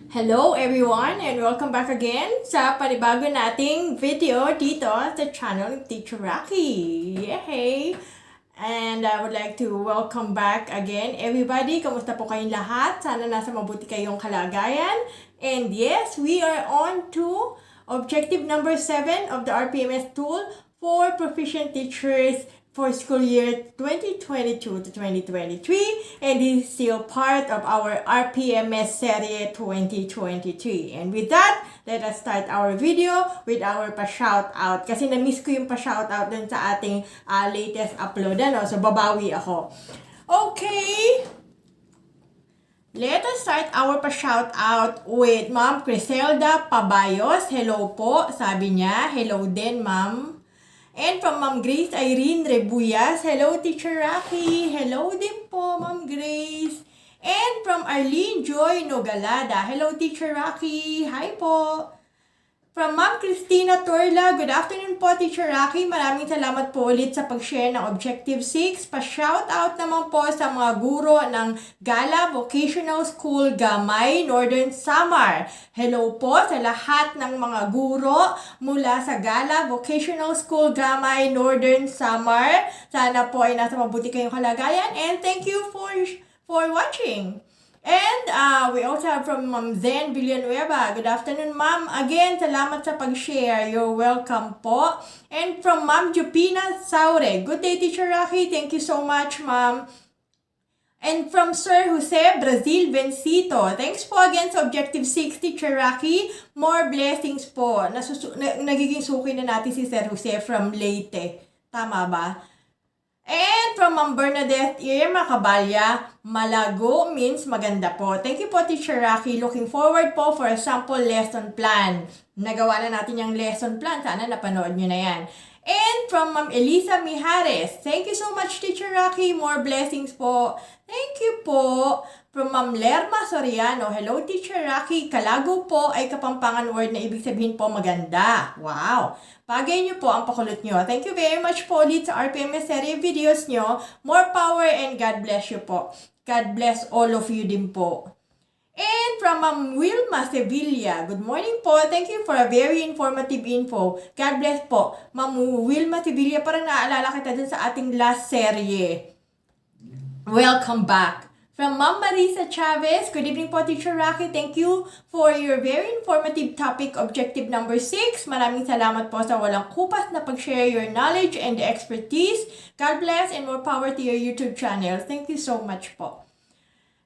Hello everyone and welcome back again sa panibago nating video dito sa channel ng Teacher Racky. Yay! And I would like to welcome back again everybody. Kamusta po kayong lahat? Sana nasa mabuti kayong kalagayan. And yes, we are on to objective number 7 of the RPMS tool for Proficient Teachers for school year 2022 to 2023, and this is still part of our RPMS series 2023. And with that, let us start our video with our pa-shoutout. Kasi na-miss ko yung pa-shoutout dun sa ating latest upload. So, babawi ako. Okay. Let us start our pa-shoutout with Ma'am Criselda Pabayos. Hello po, sabi niya. Hello din, Ma'am. And from Ma'am Grace Irene Rebuyas, hello Teacher Racky. Hello din po, Ma'am Grace. And from Arlene Joy Nogalada, hello Teacher Racky. Hi po. From Ma'am Christina Torla, good afternoon po Teacher Racky. Maraming salamat po ulit sa pag-share ng Objective 6. Pa-shoutout naman po sa mga guro ng Gala Vocational School Gamay, Northern Samar. Hello po sa lahat ng mga guro mula sa Gala Vocational School Gamay, Northern Samar. Sana po ay nasa mabuti kayong kalagayan and thank you for watching. And we also have from Ma'am Zen Villanueva. Good afternoon, Ma'am. Again, salamat sa pag-share. You're welcome po. And from Ma'am Jupina Saure. Good day, Teacher Racky. Thank you so much, Ma'am. And from Sir Jose Brazil Vencito. Thanks po again sa Objective 6, Teacher Racky. More blessings po. Nagiging suki na natin si Sir Jose from Leyte. Tama ba? And from Ma'am Bernadette Irma Cabalya, Malago means maganda po. Thank you po, Teacher Racky. Looking forward po for a sample lesson plan. Nagawa na natin yung lesson plan. Sana napanood nyo na yan. And from Ma'am Elisa Mijares, thank you so much, Teacher Racky. More blessings po. Thank you po. From Ma'am Lerma Soriano, hello, Teacher Racky. Kalago po ay Kapampangan word na ibig sabihin po maganda. Wow! Pagay nyo po ang pakulot nyo. Thank you very much po ulit sa RPMS series videos nyo. More power and God bless you po. God bless all of you din po. And from Ma'am Wilma Sevilla, good morning po. Thank you for a very informative info. God bless po. Ma'am Wilma Sevilla, parang naaalala kita dun sa ating last serye. Welcome back. From Ma'am Marisa Chavez, good evening po, Teacher Racky. Thank you for your very informative topic, objective number 6. Maraming salamat po sa walang kupas na pag-share your knowledge and expertise. God bless and more power to your YouTube channel. Thank you so much po.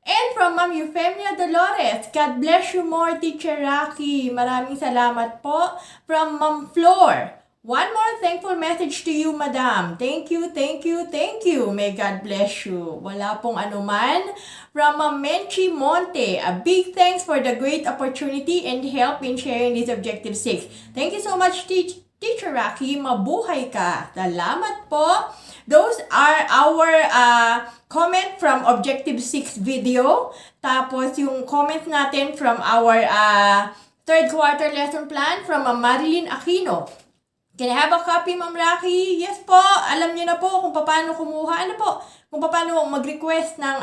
And from Ma'am Euphemia Dolores, God bless you more, Teacher Racky. Maraming salamat po. From Ma'am Flor, one more thankful message to you, Madam. Thank you, thank you, thank you. May God bless you. Wala pong anuman. From Ma'am Menchi Monte, a big thanks for the great opportunity and help in sharing this Objective 6. Thank you so much, Teacher Racky. Mabuhay ka. Salamat po. Those are our comment from Objective 6 video. Tapos yung comment natin from our third quarter lesson plan from Marilyn Aquino. Can I have a copy, Ma'am Racky? Yes po. Alam niyo na po kung paano kumuha. Ano po? Kung paano mag-request ng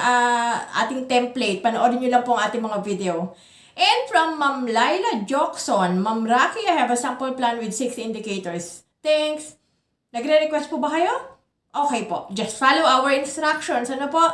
ating template. Panoorin niyo lang po ang ating mga video. And from Ma'am Laila Jokson, Ma'am Racky, I have a sample plan with 6 indicators. Thanks. Nagre-request po ba kayo? Okay po. Just follow our instructions. Ano po?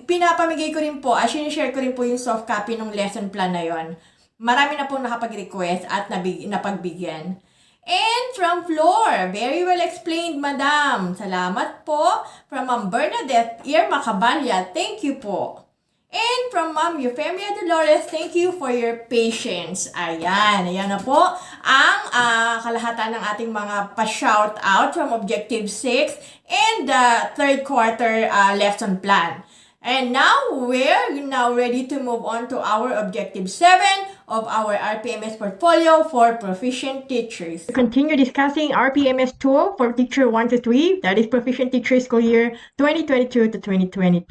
Pinapamigay ko rin po. Sinishare ko rin po yung soft copy ng lesson plan na yon. Marami na po nakapag-request at napagbigyan. And from Flor, very well explained, Madam. Salamat po. From Ma'am Bernadette Irma Cabalya, thank you po. And from Ma'am Euphemia Dolores, thank you for your patience. Ayan na po ang kalahatan ng ating mga pa-shoutout from Objective 6 and the third quarter lesson plan. And now, we're ready to move on to our Objective 7 of our RPMS portfolio for Proficient Teachers. We continue discussing RPMS tool for Teacher 1 to 3, that is Proficient Teachers school year 2022 to 2023.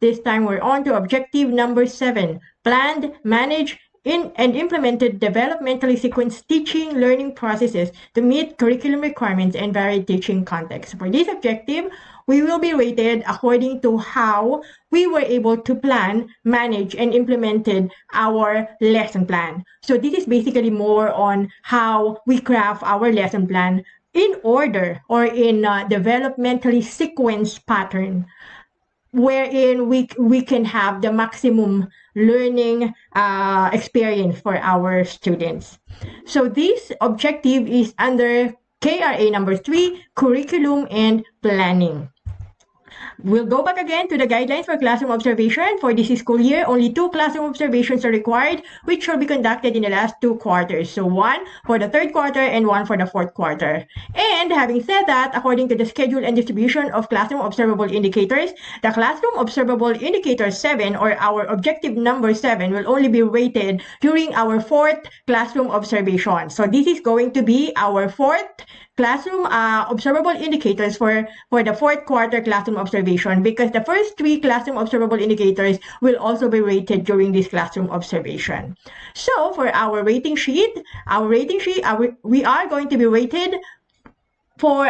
This time, we're on to Objective number 7, Planned, Managed, and implemented developmentally sequenced teaching learning processes to meet curriculum requirements and varied teaching contexts. For this objective, we will be rated according to how we were able to plan, manage, and implemented our lesson plan. So this is basically more on how we craft our lesson plan in order or in a developmentally sequenced pattern, wherein we can have the maximum learning experience for our students. So this objective is under KRA number 3, curriculum and planning. We'll go back again to the guidelines for classroom observation. For this school year, only 2 classroom observations are required, which will be conducted in the last 2 quarters. So 1 for the 3rd quarter and 1 for the 4th quarter. And having said that, according to the schedule and distribution of classroom observable indicators, the classroom observable indicator 7, or our objective number 7, will only be rated during our 4th classroom observation. So this is going to be our 4th classroom observable indicators for the 4th quarter classroom observation, because the first 3 classroom observable indicators will also be rated during this classroom observation. So for our rating sheet, we are going to be rated for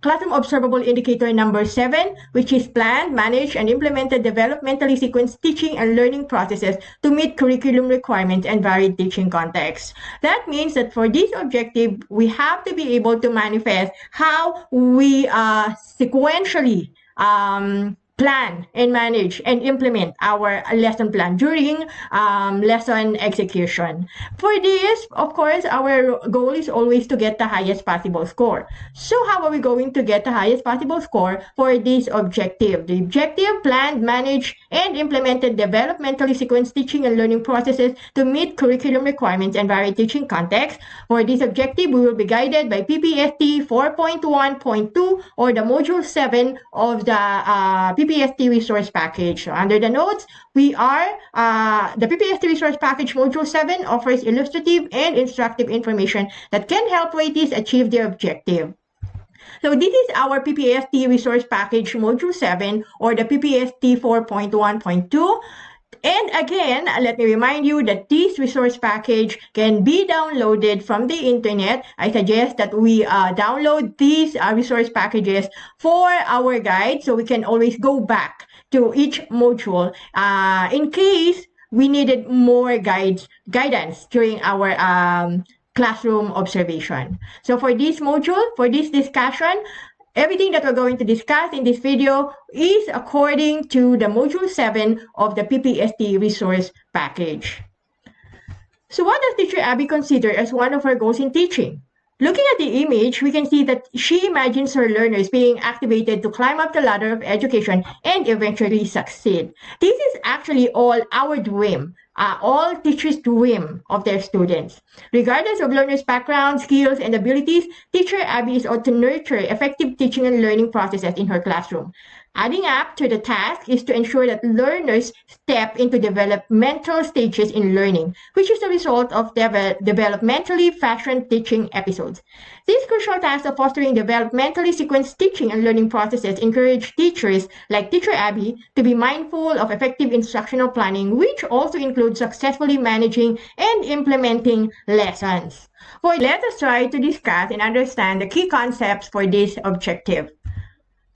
classroom observable indicator number 7, which is planned, managed, and implemented developmentally sequenced teaching and learning processes to meet curriculum requirements and varied teaching contexts. That means that for this objective, we have to be able to manifest how we sequentially plan and manage and implement our lesson plan during lesson execution. For this, of course, our goal is always to get the highest possible score. So how are we going to get the highest possible score for this objective? The objective: planned, managed, and implemented developmentally sequenced teaching and learning processes to meet curriculum requirements and varied teaching contexts. For this objective, we will be guided by PPST 4.1.2, or the module 7 of the PPST resource package. So under the notes, we are the PPST resource package module 7 offers illustrative and instructive information that can help ratings achieve their objective. So this is our PPST resource package module 7, or the PPST 4.1.2. And again, let me remind you that this resource package can be downloaded from the internet. I suggest that we download these resource packages for our guide, so we can always go back to each module in case we needed more guidance during our classroom observation. So for this module, for this discussion, everything that we're going to discuss in this video is according to the module 7 of the PPST resource package. So what does Teacher Abby consider as one of her goals in teaching? Looking at the image, we can see that she imagines her learners being activated to climb up the ladder of education and eventually succeed. This is actually all our dream. All teachers dream of their students. Regardless of learners' background, skills, and abilities, Teacher Abby is out to nurture effective teaching and learning processes in her classroom. Adding up to the task is to ensure that learners step into developmental stages in learning, which is the result of developmentally fashioned teaching episodes. This crucial task of fostering developmentally sequenced teaching and learning processes encourage teachers like Teacher Abby to be mindful of effective instructional planning, which also includes successfully managing and implementing lessons. Let us try to discuss and understand the key concepts for this objective.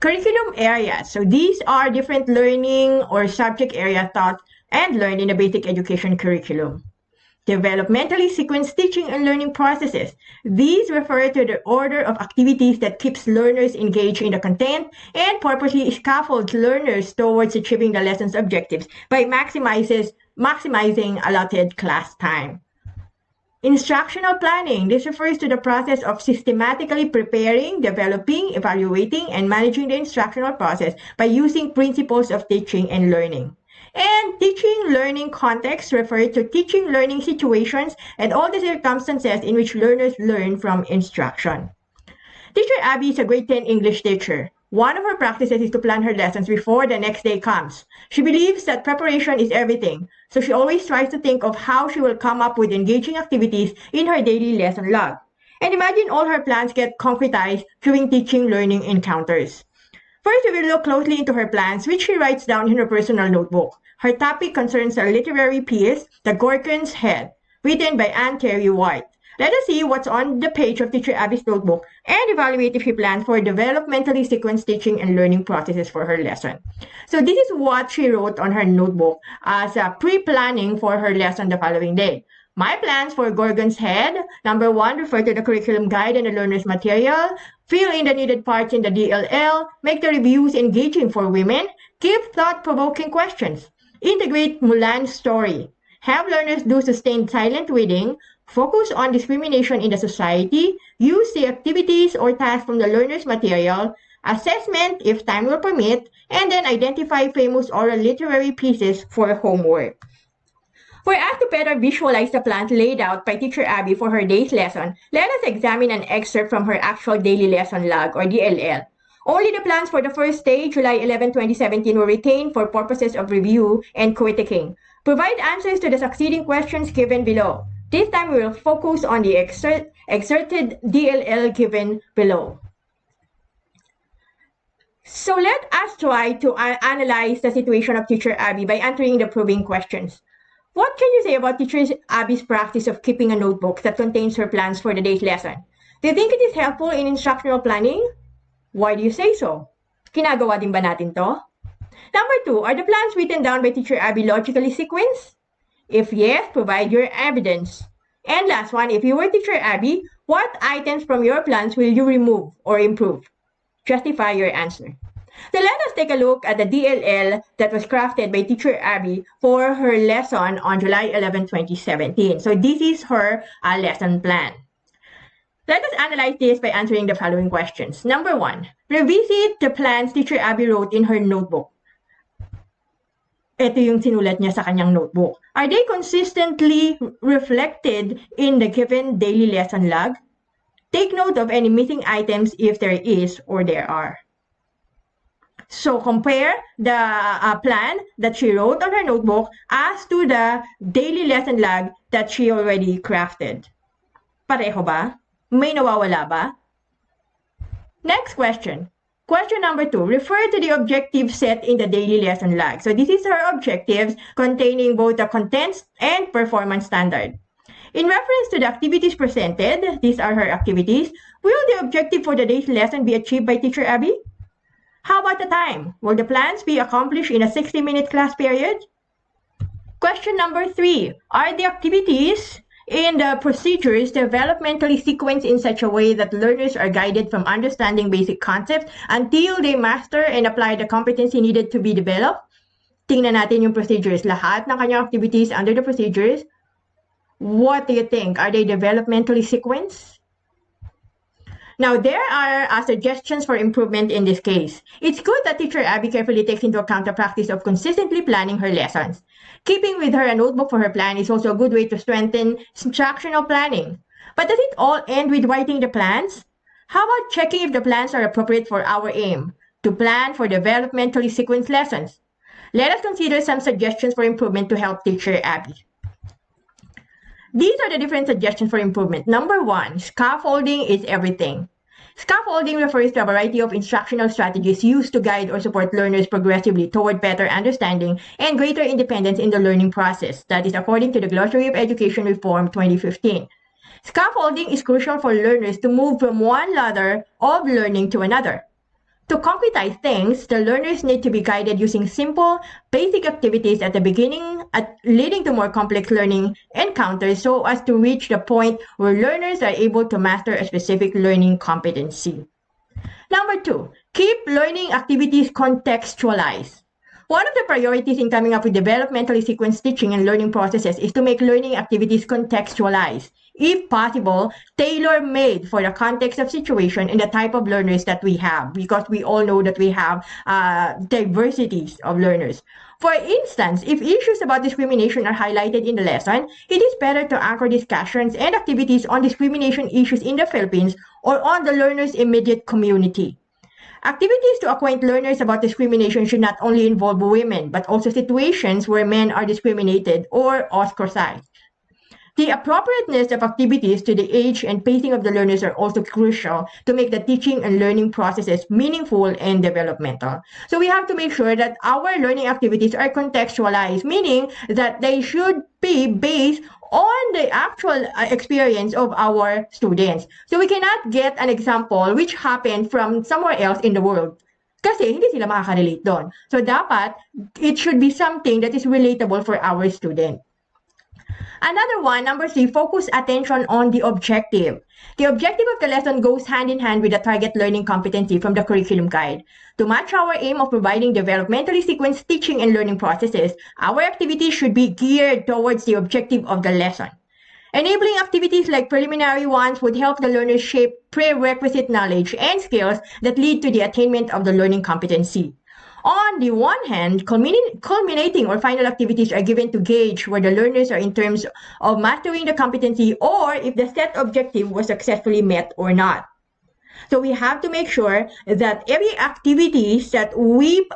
Curriculum areas. So these are different learning or subject areas taught and learned in the basic education curriculum. Developmentally sequenced teaching and learning processes. These refer to the order of activities that keeps learners engaged in the content and purposely scaffolds learners towards achieving the lesson's objectives by maximizing allotted class time. Instructional planning. This refers to the process of systematically preparing, developing, evaluating, and managing the instructional process by using principles of teaching and learning. And teaching learning contexts refer to teaching learning situations and all the circumstances in which learners learn from instruction. Teacher Abby is a grade 10 English teacher. One of her practices is to plan her lessons before the next day comes. She believes that preparation is everything, so she always tries to think of how she will come up with engaging activities in her daily lesson log. And imagine all her plans get concretized during teaching learning encounters. First, we will look closely into her plans, which she writes down in her personal notebook. Her topic concerns a literary piece, The Gorgon's Head, written by Anne Terry White. Let us see what's on the page of Teacher Abby's notebook and evaluate if she plans for developmentally sequenced teaching and learning processes for her lesson. So this is what she wrote on her notebook as a pre-planning for her lesson the following day. My plans for Gorgon's Head. Number 1, refer to the curriculum guide and the learner's material. Fill in the needed parts in the DLL. Make the reviews engaging for women. Give thought-provoking questions. Integrate Mulan's story. Have learners do sustained silent reading. Focus on discrimination in the society. Use the activities or tasks from the learner's material. Assessment if time will permit. And then identify famous oral literary pieces for homework. For us to better visualize the plans laid out by Teacher Abby for her day's lesson, let us examine an excerpt from her actual daily lesson log or DLL. Only the plans for the first day, July 11, 2017, were retained for purposes of review and critiquing. Provide answers to the succeeding questions given below. This time we will focus on the excerpted DLL given below. So let us try to analyze the situation of Teacher Abby by answering the probing questions. What can you say about Teacher Abby's practice of keeping a notebook that contains her plans for the day's lesson? Do you think it is helpful in instructional planning? Why do you say so? Kinagawa din ba natin to? Number 2, are the plans written down by Teacher Abby logically sequenced? If yes, provide your evidence. And last one, if you were Teacher Abby, what items from your plans will you remove or improve? Justify your answer. So let us take a look at the DLL that was crafted by Teacher Abby for her lesson on July 11, 2017. So this is her lesson plan. Let us analyze this by answering the following questions. Number 1, revisit the plans Teacher Abby wrote in her notebook. Ito yung sinulat niya sa kanyang notebook. Are they consistently reflected in the given daily lesson log? Take note of any missing items if there is or there are. So compare the plan that she wrote on her notebook as to the daily lesson log that she already crafted. Pareho ba? May nawawala ba? Next question. Question number 2. Refer to the objectives set in the daily lesson log. So this is her objectives containing both the contents and performance standard. In reference to the activities presented, these are her activities, will the objective for the day's lesson be achieved by Teacher Abby? How about the time? Will the plans be accomplished in a 60-minute class period? Question number 3. Are the activities in the procedures developmentally sequenced in such a way that learners are guided from understanding basic concepts until they master and apply the competency needed to be developed? Tingnan natin yung procedures. Lahat ng kanyang activities under the procedures. What do you think? Are they developmentally sequenced? Now, there are suggestions for improvement in this case. It's good that Teacher Abby carefully takes into account the practice of consistently planning her lessons. Keeping with her a notebook for her plan is also a good way to strengthen instructional planning. But does it all end with writing the plans? How about checking if the plans are appropriate for our aim, to plan for developmentally sequenced lessons? Let us consider some suggestions for improvement to help Teacher Abby. These are the different suggestions for improvement. Number 1, scaffolding is everything. Scaffolding refers to a variety of instructional strategies used to guide or support learners progressively toward better understanding and greater independence in the learning process. That is according to the Glossary of Education Reform 2015. Scaffolding is crucial for learners to move from one ladder of learning to another. To concretize things, the learners need to be guided using simple, basic activities at the beginning, leading to more complex learning encounters so as to reach the point where learners are able to master a specific learning competency. Number 2, keep learning activities contextualized. One of the priorities in coming up with developmentally sequenced teaching and learning processes is to make learning activities contextualized. If possible, tailor-made for the context of situation and the type of learners that we have, because we all know that we have diversities of learners. For instance, if issues about discrimination are highlighted in the lesson, it is better to anchor discussions and activities on discrimination issues in the Philippines or on the learner's immediate community. Activities to acquaint learners about discrimination should not only involve women, but also situations where men are discriminated or ostracized. The appropriateness of activities to the age and pacing of the learners are also crucial to make the teaching and learning processes meaningful and developmental. So we have to make sure that our learning activities are contextualized, meaning that they should be based on the actual experience of our students. So we cannot get an example which happened from somewhere else in the world. Kasi hindi sila makaka-relate doon. So dapat, it should be something that is relatable for our student. Another one, number 3, focus attention on the objective. The objective of the lesson goes hand in hand with the target learning competency from the curriculum guide. To match our aim of providing developmentally sequenced teaching and learning processes, our activities should be geared towards the objective of the lesson. Enabling activities like preliminary ones would help the learners shape prerequisite knowledge and skills that lead to the attainment of the learning competency. On the one hand, culminating or final activities are given to gauge where the learners are in terms of mastering the competency or if the set objective was successfully met or not. So we have to make sure that every activities that we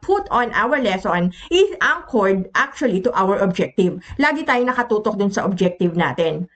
put on our lesson is anchored actually to our objective. Lagi tayo nakatutok dun sa objective natin.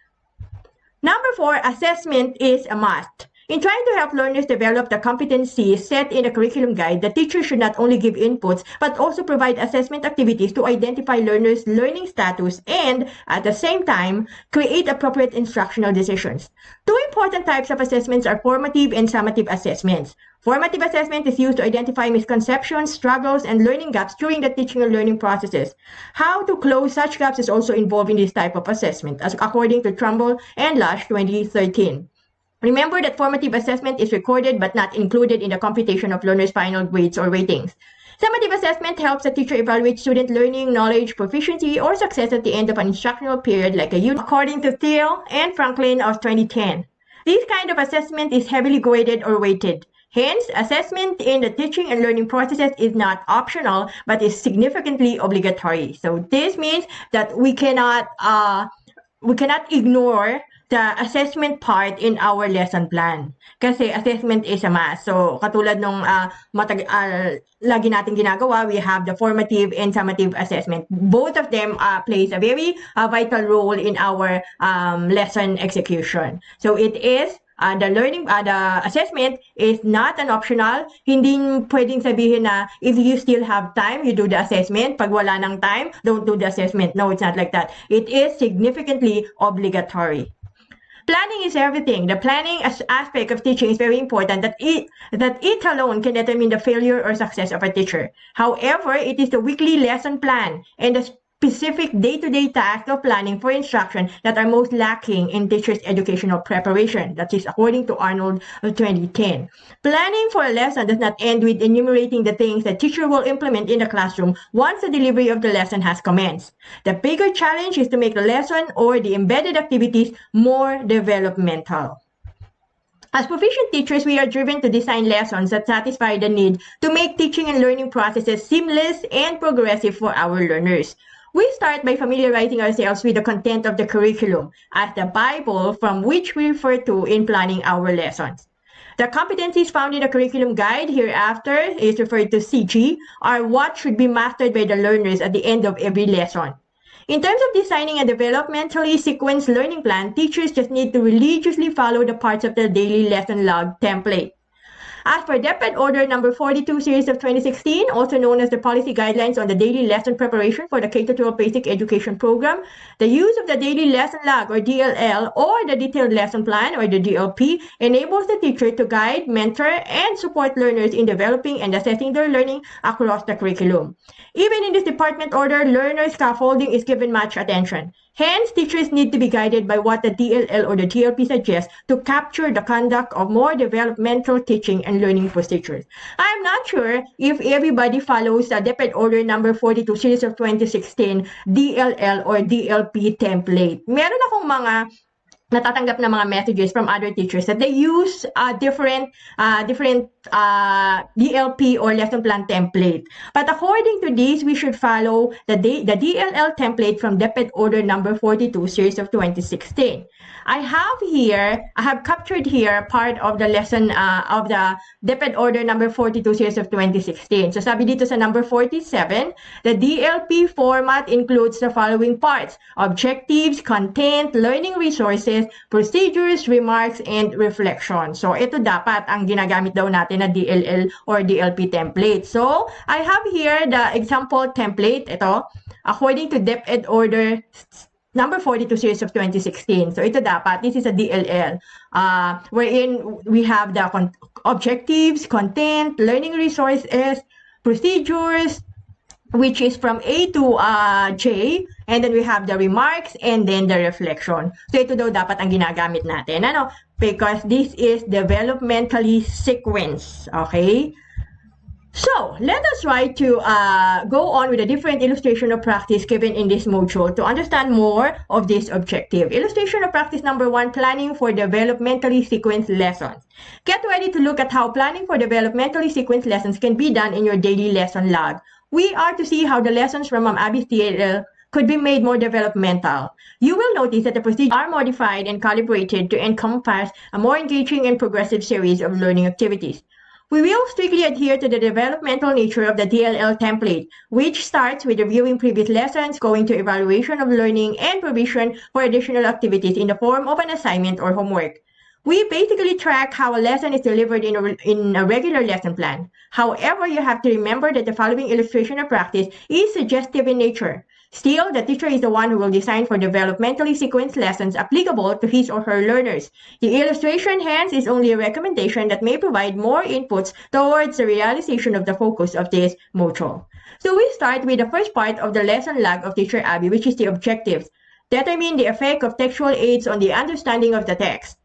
Number 4, assessment is a must. In trying to help learners develop the competencies set in the curriculum guide, the teacher should not only give inputs, but also provide assessment activities to identify learners' learning status and, at the same time, create appropriate instructional decisions. Two important types of assessments are formative and summative assessments. Formative assessment is used to identify misconceptions, struggles, and learning gaps during the teaching and learning processes. How to close such gaps is also involved in this type of assessment, as according to Trumbull and Lush 2013. Remember that formative assessment is recorded but not included in the computation of learners' final grades or ratings. Summative assessment helps the teacher evaluate student learning, knowledge, proficiency, or success at the end of an instructional period like a unit, according to Thiel and Franklin of 2010. This kind of assessment is heavily graded or weighted. Hence, assessment in the teaching and learning processes is not optional but is significantly obligatory. So this means that we cannot ignore the assessment part in our lesson plan. Kasi assessment is a must. So, katulad nung lagi natin ginagawa, we have the formative and summative assessment. Both of them plays a very vital role in our lesson execution. So, it is the assessment is not an optional. Hindi pwedeng sabihin na if you still have time, you do the assessment. Pag wala ng time, don't do the assessment. No, it's not like that. It is significantly obligatory. Planning is everything. The planning aspect of teaching is very important, that it alone can determine the failure or success of a teacher. However, it is the weekly lesson plan and the specific day-to-day tasks of planning for instruction that are most lacking in teachers' educational preparation. That is according to Arnold of 2010. Planning for a lesson does not end with enumerating the things the teacher will implement in the classroom once the delivery of the lesson has commenced. The bigger challenge is to make the lesson or the embedded activities more developmental. As proficient teachers, we are driven to design lessons that satisfy the need to make teaching and learning processes seamless and progressive for our learners. We start by familiarizing ourselves with the content of the curriculum as the Bible from which we refer to in planning our lessons. The competencies found in the curriculum guide, hereafter is referred to CG, are what should be mastered by the learners at the end of every lesson. In terms of designing a developmentally sequenced learning plan, teachers just need to religiously follow the parts of the daily lesson log template. As per DepEd Order number 42 series of 2016, also known as the Policy Guidelines on the Daily Lesson Preparation for the K-12 Basic Education Program, the use of the Daily Lesson Log or DLL or the Detailed Lesson Plan or the DLP enables the teacher to guide, mentor, and support learners in developing and assessing their learning across the curriculum. Even in this department order, learner scaffolding is given much attention. Hence, teachers need to be guided by what the DLL or the DLP suggests to capture the conduct of more developmental teaching and learning procedures. I'm not sure if everybody follows the DepEd Order number 42 series of 2016 DLL or DLP template. Meron akong mga natatanggap na mga messages from other teachers that they use different DLP or lesson plan template. But according to this, we should follow the DLL template from DepEd Order number 42 series of 2016. I have captured here part of the lesson of the DepEd Order number 42 series of 2016. So sabi dito sa number 47, the DLP format includes the following parts: objectives, content, learning resources, procedures, remarks, and reflection. So ito dapat ang ginagamit daw natin na DLL or DLP template. So I have here the example template. Ito, according to DepEd Order number 42 series of 2016. So ito dapat, this is a DLL, wherein we have the objectives, content, learning resources, procedures, which is from A to J, and then we have the remarks and then the reflection. So ito daw dapat ang ginagamit natin, ano? Because this is developmentally sequence, okay? So, let us try to go on with a different illustration of practice given in this module to understand more of this objective. Illustration of practice number 1, planning for developmentally sequenced lessons. Get ready to look at how planning for developmentally sequenced lessons can be done in your daily lesson log. We are to see how the lessons from Abby's TLL could be made more developmental. You will notice that the procedures are modified and calibrated to encompass a more engaging and progressive series of learning activities. We will strictly adhere to the developmental nature of the DLL template, which starts with reviewing previous lessons, going to evaluation of learning, and provision for additional activities in the form of an assignment or homework. We basically track how a lesson is delivered in a regular lesson plan. However, you have to remember that the following illustration of practice is suggestive in nature. Still, the teacher is the one who will design for developmentally sequenced lessons applicable to his or her learners. The illustration, hence, is only a recommendation that may provide more inputs towards the realization of the focus of this module. So we start with the first part of the lesson log of Teacher Abby, which is the objectives. Determine the effect of textual aids on the understanding of the text.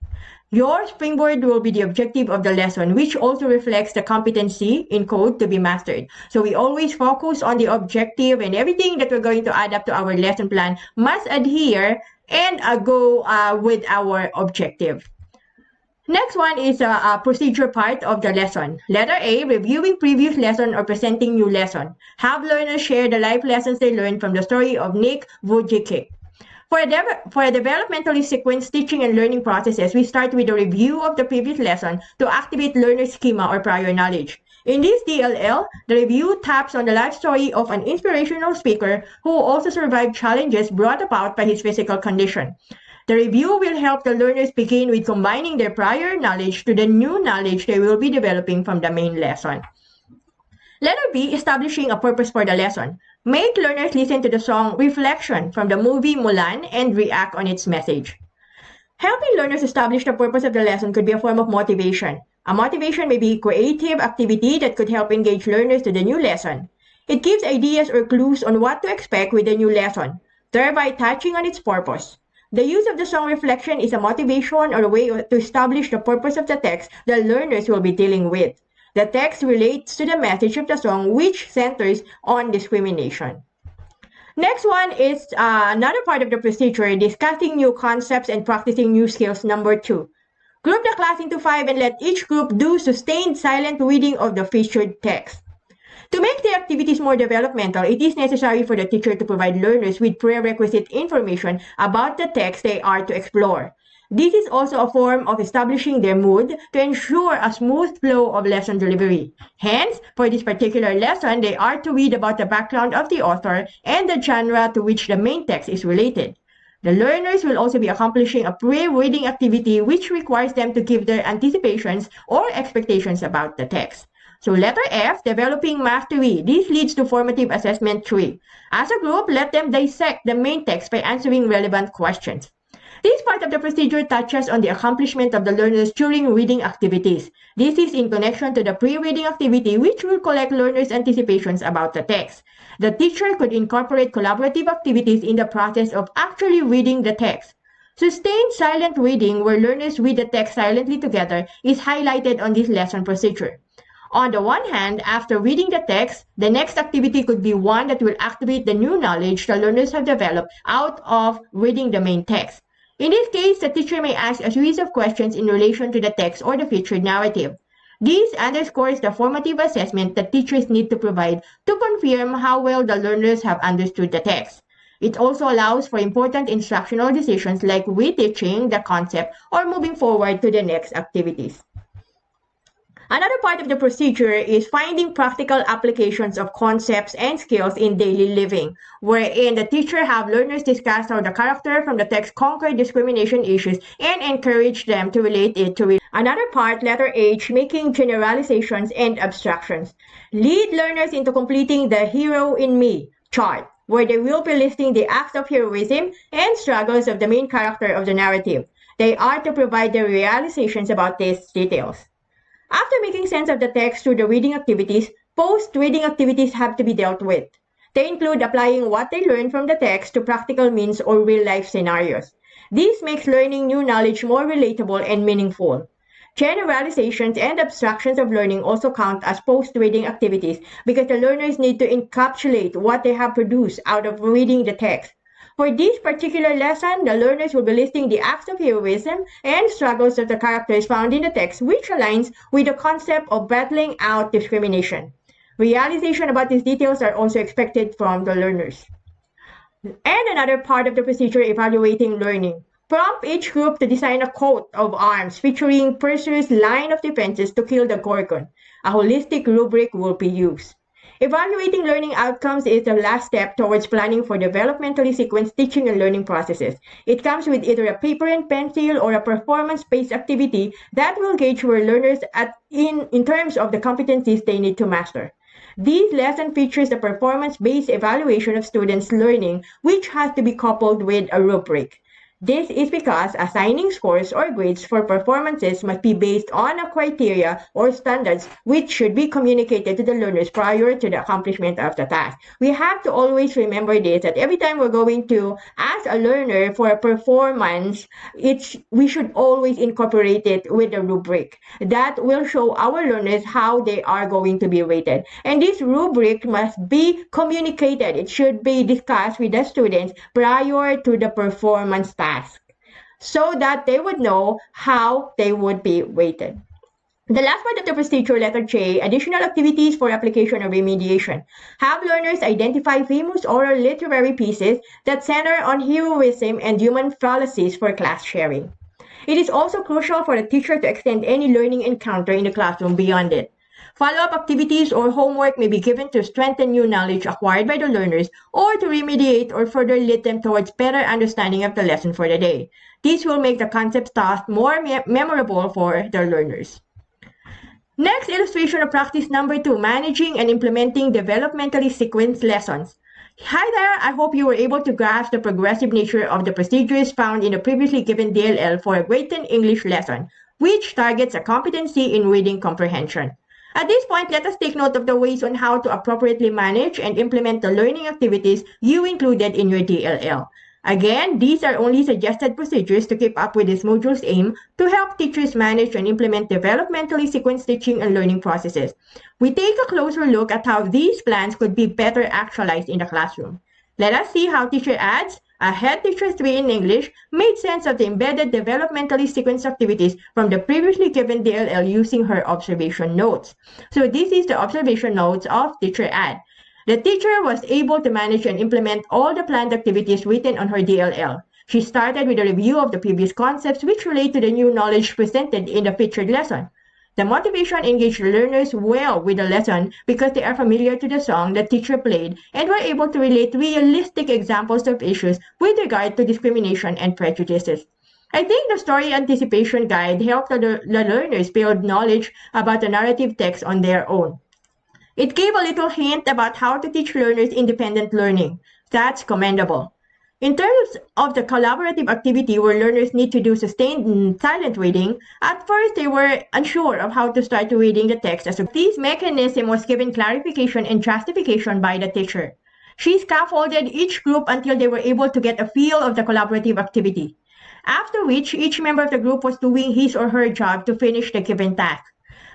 Your springboard will be the objective of the lesson, which also reflects the competency in code to be mastered. So we always focus on the objective, and everything that we're going to add up to our lesson plan must adhere and go with our objective. Next one is a procedure part of the lesson. Letter A, reviewing previous lesson or presenting new lesson. Have learners share the life lessons they learned from the story of Nick Vujicic. For a developmentally sequenced teaching and learning processes, we start with a review of the previous lesson to activate learner schema or prior knowledge. In this DLL, the review taps on the life story of an inspirational speaker who also survived challenges brought about by his physical condition. The review will help the learners begin with combining their prior knowledge to the new knowledge they will be developing from the main lesson. Letter B, establishing a purpose for the lesson. Make learners listen to the song Reflection from the movie Mulan and react on its message. Helping learners establish the purpose of the lesson could be a form of motivation. A motivation may be a creative activity that could help engage learners to the new lesson. It gives ideas or clues on what to expect with the new lesson, thereby touching on its purpose. The use of the song Reflection is a motivation or a way to establish the purpose of the text the learners will be dealing with. The text relates to the message of the song, which centers on discrimination. Next one is another part of the procedure, discussing new concepts and practicing new skills, number 2. Group the class into 5 and let each group do sustained silent reading of the featured text. To make the activities more developmental, it is necessary for the teacher to provide learners with prerequisite information about the text they are to explore. This is also a form of establishing their mood to ensure a smooth flow of lesson delivery. Hence, for this particular lesson, they are to read about the background of the author and the genre to which the main text is related. The learners will also be accomplishing a pre-reading activity which requires them to give their anticipations or expectations about the text. So letter F, developing mastery. This leads to formative assessment 3. As a group, let them dissect the main text by answering relevant questions. This part of the procedure touches on the accomplishment of the learners during reading activities. This is in connection to the pre-reading activity, which will collect learners' anticipations about the text. The teacher could incorporate collaborative activities in the process of actually reading the text. Sustained silent reading, where learners read the text silently together, is highlighted on this lesson procedure. On the one hand, after reading the text, the next activity could be one that will activate the new knowledge the learners have developed out of reading the main text. In this case, the teacher may ask a series of questions in relation to the text or the featured narrative. This underscores the formative assessment that teachers need to provide to confirm how well the learners have understood the text. It also allows for important instructional decisions like reteaching the concept or moving forward to the next activities. Another part of the procedure is finding practical applications of concepts and skills in daily living, wherein the teacher have learners discuss how the character from the text conquer discrimination issues and encourage them to relate it to real. Another part, letter H, making generalizations and abstractions. Lead learners into completing the hero in me chart, where they will be listing the acts of heroism and struggles of the main character of the narrative. They are to provide their realizations about these details. After making sense of the text through the reading activities, post-reading activities have to be dealt with. They include applying what they learned from the text to practical means or real-life scenarios. This makes learning new knowledge more relatable and meaningful. Generalizations and abstractions of learning also count as post-reading activities because the learners need to encapsulate what they have produced out of reading the text. For this particular lesson, the learners will be listing the acts of heroism and struggles of the characters found in the text, which aligns with the concept of battling out discrimination. Realization about these details are also expected from the learners. And another part of the procedure evaluating learning. Prompt each group to design a coat of arms featuring Perseus' line of defenses to kill the Gorgon. A holistic rubric will be used. Evaluating learning outcomes is the last step towards planning for developmentally sequenced teaching and learning processes. It comes with either a paper and pencil or a performance-based activity that will gauge where learners are in terms of the competencies they need to master. This lesson features a performance-based evaluation of students' learning, which has to be coupled with a rubric. This is because assigning scores or grades for performances must be based on a criteria or standards which should be communicated to the learners prior to the accomplishment of the task. We have to always remember this, that every time we're going to ask a learner for a performance, we should always incorporate it with a rubric. That will show our learners how they are going to be rated. And this rubric must be communicated. It should be discussed with the students prior to the performance task, so that they would know how they would be weighted. The last part of the procedure, letter J, additional activities for application or remediation. Have learners identify famous oral literary pieces that center on heroism and human fallacies for class sharing. It is also crucial for the teacher to extend any learning encounter in the classroom beyond it. Follow-up activities or homework may be given to strengthen new knowledge acquired by the learners or to remediate or further lead them towards better understanding of the lesson for the day. This will make the concepts taught more memorable for the learners. Next, illustration of practice number 2, managing and implementing developmentally sequenced lessons. Hi there, I hope you were able to grasp the progressive nature of the procedures found in the previously given DLL for a grade 10 English lesson, which targets a competency in reading comprehension. At this point, let us take note of the ways on how to appropriately manage and implement the learning activities you included in your DLL. Again, these are only suggested procedures to keep up with this module's aim to help teachers manage and implement developmentally sequenced teaching and learning processes. We take a closer look at how these plans could be better actualized in the classroom. Let us see how Teacher Ads, a head teacher 3 in English, made sense of the embedded developmentally sequenced activities from the previously given DLL using her observation notes. So this is the observation notes of Teacher Ad. The teacher was able to manage and implement all the planned activities written on her DLL. She started with a review of the previous concepts which relate to the new knowledge presented in the featured lesson. The motivation engaged learners well with the lesson because they are familiar to the song the teacher played and were able to relate realistic examples of issues with regard to discrimination and prejudices. I think the story anticipation guide helped the learners build knowledge about the narrative text on their own. It gave a little hint about how to teach learners independent learning. That's commendable. In terms of the collaborative activity where learners need to do sustained silent reading, at first they were unsure of how to start reading the text as this mechanism was given clarification and justification by the teacher. She scaffolded each group until they were able to get a feel of the collaborative activity, after which each member of the group was doing his or her job to finish the given task.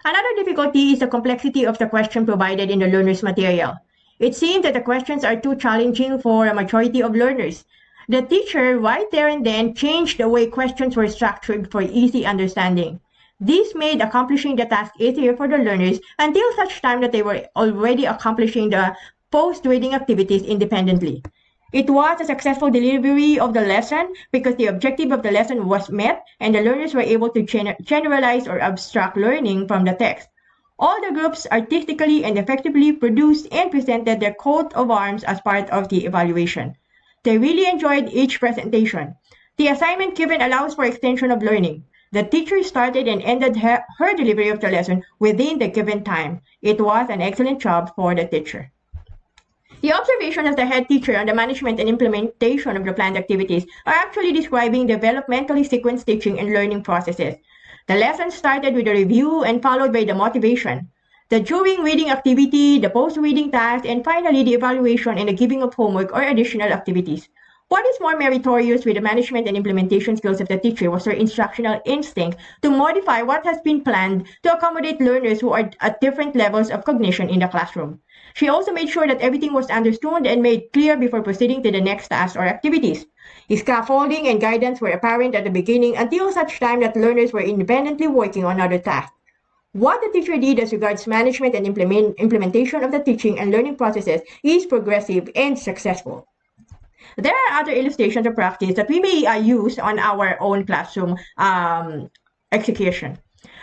Another difficulty is the complexity of the question provided in the learner's material. It seems that the questions are too challenging for a majority of learners. The teacher, right there and then, changed the way questions were structured for easy understanding. This made accomplishing the task easier for the learners until such time that they were already accomplishing the post-reading activities independently. It was a successful delivery of the lesson because the objective of the lesson was met and the learners were able to generalize or abstract learning from the text. All the groups artistically and effectively produced and presented their coat of arms as part of the evaluation. They really enjoyed each presentation. The assignment given allows for extension of learning. The teacher started and ended her delivery of the lesson within the given time. It was an excellent job for the teacher. The observations of the head teacher on the management and implementation of the planned activities are actually describing developmentally sequenced teaching and learning processes. The lesson started with a review and followed by the motivation, the during reading activity, the post-reading task, and finally the evaluation and the giving of homework or additional activities. What is more meritorious with the management and implementation skills of the teacher was her instructional instinct to modify what has been planned to accommodate learners who are at different levels of cognition in the classroom. She also made sure that everything was understood and made clear before proceeding to the next tasks or activities. Scaffolding and guidance were apparent at the beginning until such time that learners were independently working on other tasks. What the teacher did as regards management and implementation of the teaching and learning processes is progressive and successful. There are other illustrations of practice that we may use on our own classroom execution.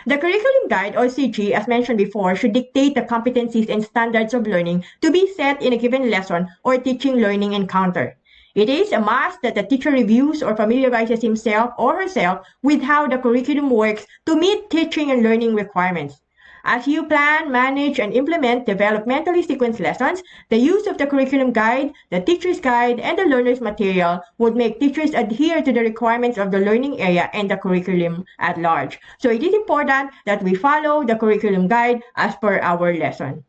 The curriculum guide, or CG, as mentioned before, should dictate the competencies and standards of learning to be set in a given lesson or teaching learning encounter. It is a must that the teacher reviews or familiarizes himself or herself with how the curriculum works to meet teaching and learning requirements. As you plan, manage, and implement developmentally sequenced lessons, the use of the curriculum guide, the teacher's guide, and the learner's material would make teachers adhere to the requirements of the learning area and the curriculum at large. So it is important that we follow the curriculum guide as per our lesson.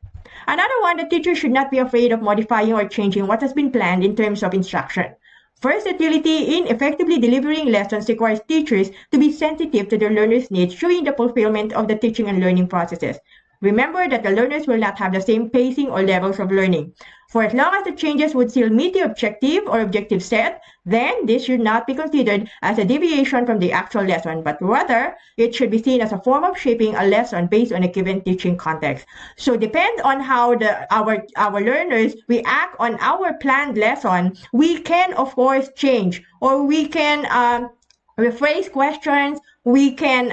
Another one, the teacher should not be afraid of modifying or changing what has been planned in terms of instruction. Versatility in effectively delivering lessons requires teachers to be sensitive to their learners' needs during the fulfillment of the teaching and learning processes. Remember that the learners will not have the same pacing or levels of learning. For as long as the changes would still meet the objective or objective set, then this should not be considered as a deviation from the actual lesson, but rather it should be seen as a form of shaping a lesson based on a given teaching context. So depend on how our learners react on our planned lesson, we can of course change, or we can rephrase questions, we can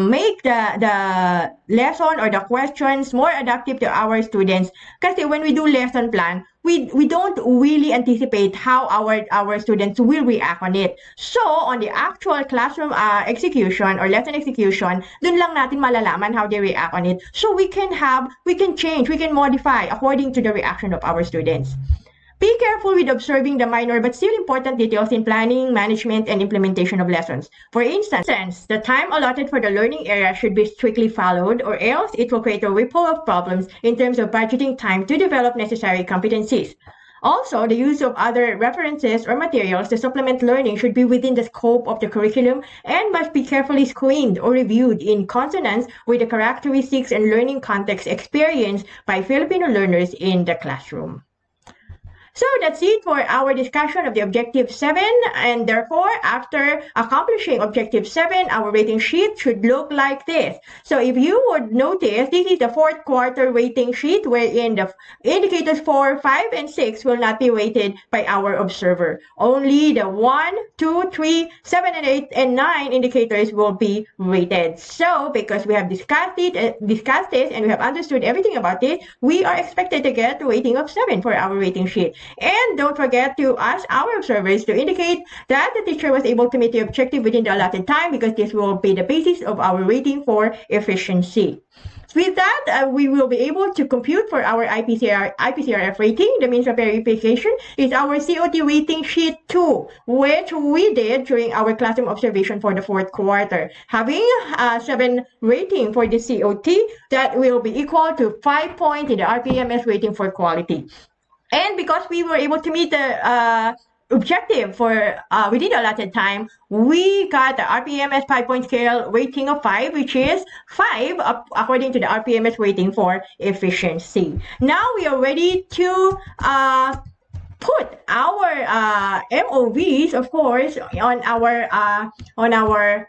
make the lesson or the questions more adaptive to our students. Because when we do lesson plan, we don't really anticipate how our students will react on it. So on the actual classroom execution or lesson execution, dun lang natin malalaman how they react on it. So we can change, we can modify according to the reaction of our students. Be careful with observing the minor but still important details in planning, management, and implementation of lessons. For instance, the time allotted for the learning area should be strictly followed, or else it will create a ripple of problems in terms of budgeting time to develop necessary competencies. Also, the use of other references or materials to supplement learning should be within the scope of the curriculum and must be carefully screened or reviewed in consonance with the characteristics and learning context experienced by Filipino learners in the classroom. So that's it for our discussion of the Objective 7, and therefore, after accomplishing Objective 7, our rating sheet should look like this. So if you would notice, this is the fourth quarter rating sheet wherein the indicators 4, 5, and 6 will not be rated by our observer. Only the 1, 2, 3, 7, and 8, and 9 indicators will be rated. So because we have discussed this, and we have understood everything about it, we are expected to get a rating of 7 for our rating sheet. And don't forget to ask our observers to indicate that the teacher was able to meet the objective within the allotted time, because this will be the basis of our rating for efficiency. With that, we will be able to compute for our IPCRF rating. The means of verification is our COT rating sheet 2, which we did during our classroom observation for the fourth quarter. Having 7 rating for the COT, that will be equal to 5 points in the RPMS rating for quality. And because we were able to meet the objective for within the allotted time, we got the RPMS 5-point scale rating of 5, which is 5 according to the RPMS rating for efficiency. Now we are ready to put our MOVs, of course, on our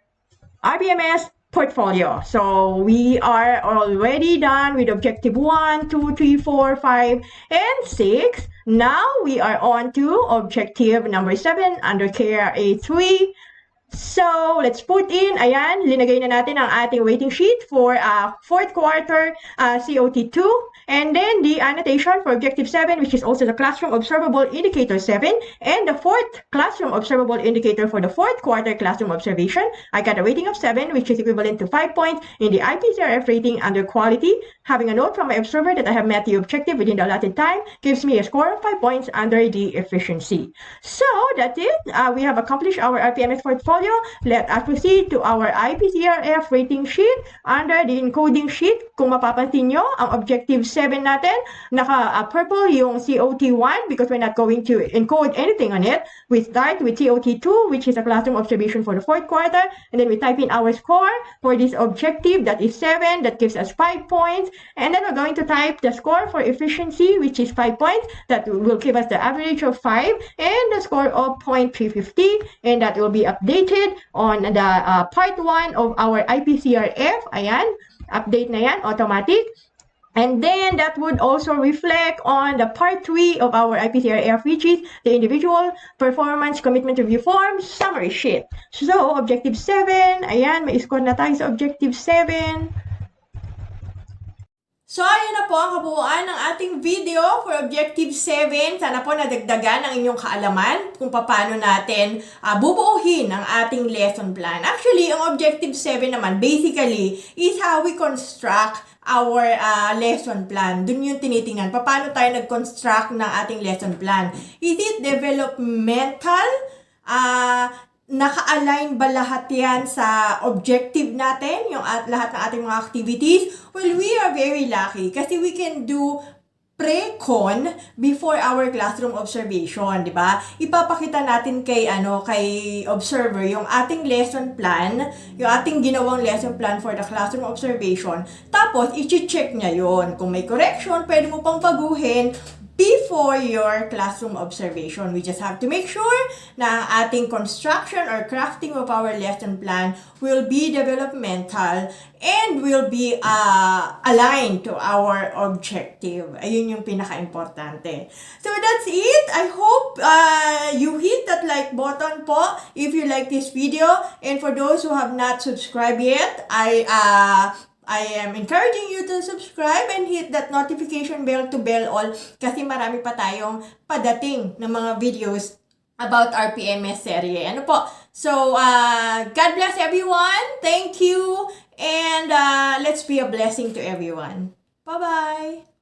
RPMS portfolio. So we are already done with objective 1, 2, 3, 4, 5, and 6. Now we are on to objective number 7 under KRA 3. So, let's put in, ayan, linagay na natin ang ating waiting sheet for fourth quarter COT2. And then the annotation for Objective 7, which is also the Classroom Observable Indicator 7, and the fourth Classroom Observable Indicator for the fourth quarter classroom observation. I got a rating of 7, which is equivalent to 5 points in the IPCRF rating under quality. Having a note from my observer that I have met the objective within the allotted time gives me a score of 5 points under the efficiency. So, that's it. We have accomplished our RPMS portfolio. Let us proceed to our IPCRF rating sheet. Under the encoding sheet, kung mapapansin nyo, ang Objective 7 natin, naka-purple yung COT1 because we're not going to encode anything on it. We start with COT2, which is a classroom observation for the fourth quarter, and then we type in our score for this objective, that is 7, that gives us 5 points, and then we're going to type the score for efficiency, which is 5 points, that will give us the average of 5, and the score of 0.350, and that will be updated on the part 1 of our IPCRF. Ayan, update na yan, automatic. And then that would also reflect on the part 3 of our IPCRF, which is the individual performance commitment review form summary sheet. So, Objective 7, ayan, may score na tayo sa Objective 7. So, ayan na po ang kabuuan ng ating video for Objective 7. Sana po nadagdagan ang inyong kaalaman kung paano natin bubuuhin ang ating lesson plan. Actually, ang Objective 7 naman, basically, is how we construct our lesson plan. Dun yung tinitingnan. Paano tayo nag-construct ng ating lesson plan? Is it developmental? Naka-align ba lahat yan sa objective natin, yung lahat ng ating mga activities? Well, we are very lucky kasi we can do pre-con before our classroom observation, di ba? Ipapakita natin kay observer yung ating lesson plan, yung ating ginawang lesson plan for the classroom observation. Tapos, i-check niya yon. Kung may correction, pwede mo pang baguhin before your classroom observation. We just have to make sure na ating construction or crafting of our lesson plan will be developmental and will be aligned to our objective. Ayun yung pinaka-importante. So that's it. I hope you hit that like button po if you like this video. And for those who have not subscribed yet, I am encouraging you to subscribe and hit that notification bell to bell all kasi marami pa tayong padating na mga videos about RPMS serye. Ano po? So, God bless everyone. Thank you. And let's be a blessing to everyone. Bye-bye.